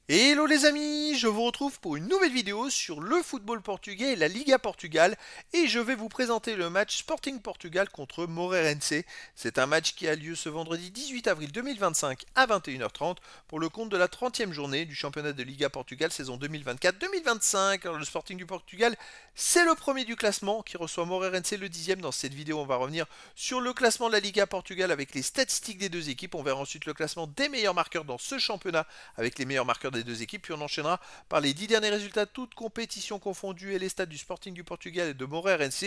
Hello les amis, je vous retrouve pour une nouvelle vidéo sur le football portugais et la Liga Portugal et je vais vous présenter le match Sporting Portugal contre Moreirense. C'est un match qui a lieu ce vendredi 18 avril 2025 à 21h30 pour le compte de la 30e journée du championnat de Liga Portugal saison 2024-2025. Alors le Sporting du Portugal, c'est le premier du classement qui reçoit Moreirense le 10e. Dans cette vidéo, on va revenir sur le classement de la Liga Portugal avec les statistiques des deux équipes. On verra ensuite le classement des meilleurs marqueurs dans ce championnat avec les meilleurs marqueurs des deux équipes. Puis on enchaînera par les 10 derniers résultats, toutes compétitions confondues et les stats du Sporting du Portugal et de Moreirense,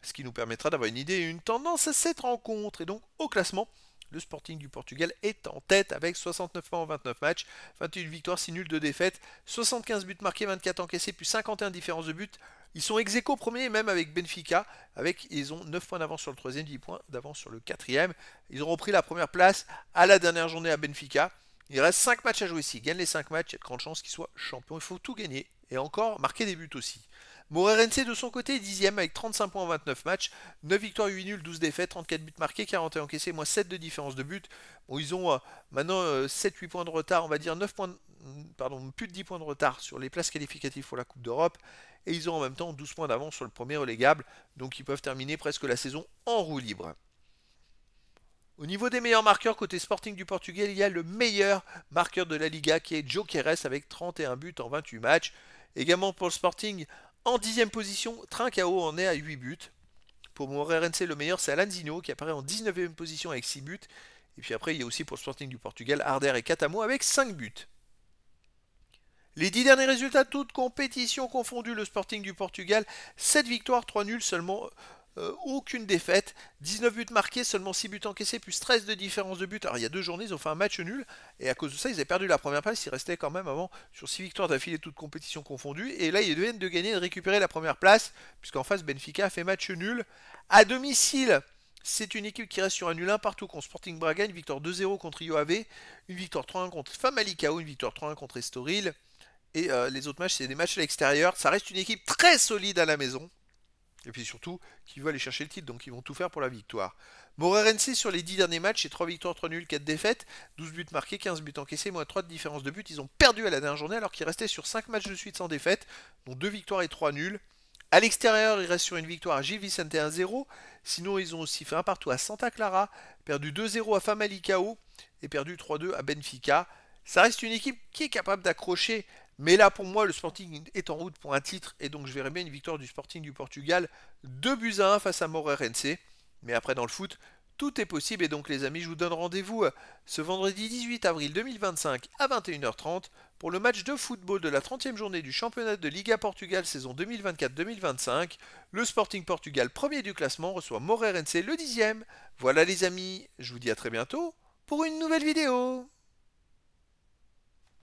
ce qui nous permettra d'avoir une idée et une tendance à cette rencontre. Et donc au classement, le Sporting du Portugal est en tête avec 69 points en 29 matchs, 21 victoires, 6 nuls, 2 défaites, 75 buts marqués, 24 encaissés, plus 51 différences de buts. Ils sont ex aequo premier même avec Benfica, ils ont 9 points d'avance sur le troisième, 10 points d'avance sur le quatrième. Ils ont repris la première place à la dernière journée à Benfica. Il reste 5 matchs à jouer. S'ils gagnent les 5 matchs, il y a de grandes chances qu'ils soient champions. Il faut tout gagner. Et encore marquer des buts aussi. Moreirense de son côté est 10ème avec 35 points en 29 matchs, 9 victoires, 8 nuls, 12 défaites, 34 buts marqués, 41 encaissés, moins 7 de différence de but. Bon, ils ont maintenant 7-8 points de retard, on va dire 9 points, pardon, plus de 10 points de retard sur les places qualificatives pour la Coupe d'Europe. Et ils ont en même temps 12 points d'avance sur le premier relégable. Donc ils peuvent terminer presque la saison en roue libre. Au niveau des meilleurs marqueurs côté Sporting du Portugal, il y a le meilleur marqueur de la Liga qui est Joe Queiroz avec 31 buts en 28 matchs. Également pour le Sporting, en 10e position, Trincao en est à 8 buts. Pour Moreirense, le meilleur c'est Alanzino qui apparaît en 19e position avec 6 buts. Et puis après, il y a aussi pour le Sporting du Portugal, Arder et Catamo avec 5 buts. Les 10 derniers résultats, toutes compétitions confondues, le Sporting du Portugal, 7 victoires, 3 nuls, seulement aucune défaite, 19 buts marqués, seulement 6 buts encaissés, plus 13 de différence de but. Alors il y a 2 journées, ils ont fait un match nul, et à cause de ça, ils avaient perdu la première place, ils restaient quand même avant sur 6 victoires d'affilée, toutes compétitions confondues, et là ils viennent de gagner et de récupérer la première place, puisqu'en face Benfica a fait match nul. À domicile, c'est une équipe qui reste sur un nul 1 partout contre Sporting Braga, une victoire 2-0 contre Rio Ave, une victoire 3-1 contre Famalicão, une victoire 3-1 contre Estoril. Et les autres matchs, c'est des matchs à l'extérieur. Ça reste une équipe très solide à la maison. Et puis surtout, qui veut aller chercher le titre, donc ils vont tout faire pour la victoire. Moreirense sur les 10 derniers matchs, c'est 3 victoires, 3 nuls, 4 défaites, 12 buts marqués, 15 buts encaissés, moins 3 de différence de but. Ils ont perdu à la dernière journée alors qu'ils restaient sur 5 matchs de suite sans défaite, dont 2 victoires et 3 nuls. À l'extérieur, ils restent sur une victoire à Gil Vicente 1-0. Sinon, ils ont aussi fait un partout à Santa Clara, perdu 2-0 à Famalicão et perdu 3-2 à Benfica. Ça reste une équipe qui est capable d'accrocher, mais là pour moi le Sporting est en route pour un titre et donc je verrais bien une victoire du Sporting du Portugal 2 buts à 1 face à Moreirense. Mais après dans le foot, tout est possible et donc les amis, je vous donne rendez-vous ce vendredi 18 avril 2025 à 21h30 pour le match de football de la 30e journée du championnat de Liga Portugal saison 2024-2025. Le Sporting Portugal premier du classement reçoit Moreirense le 10e. Voilà les amis, je vous dis à très bientôt pour une nouvelle vidéo.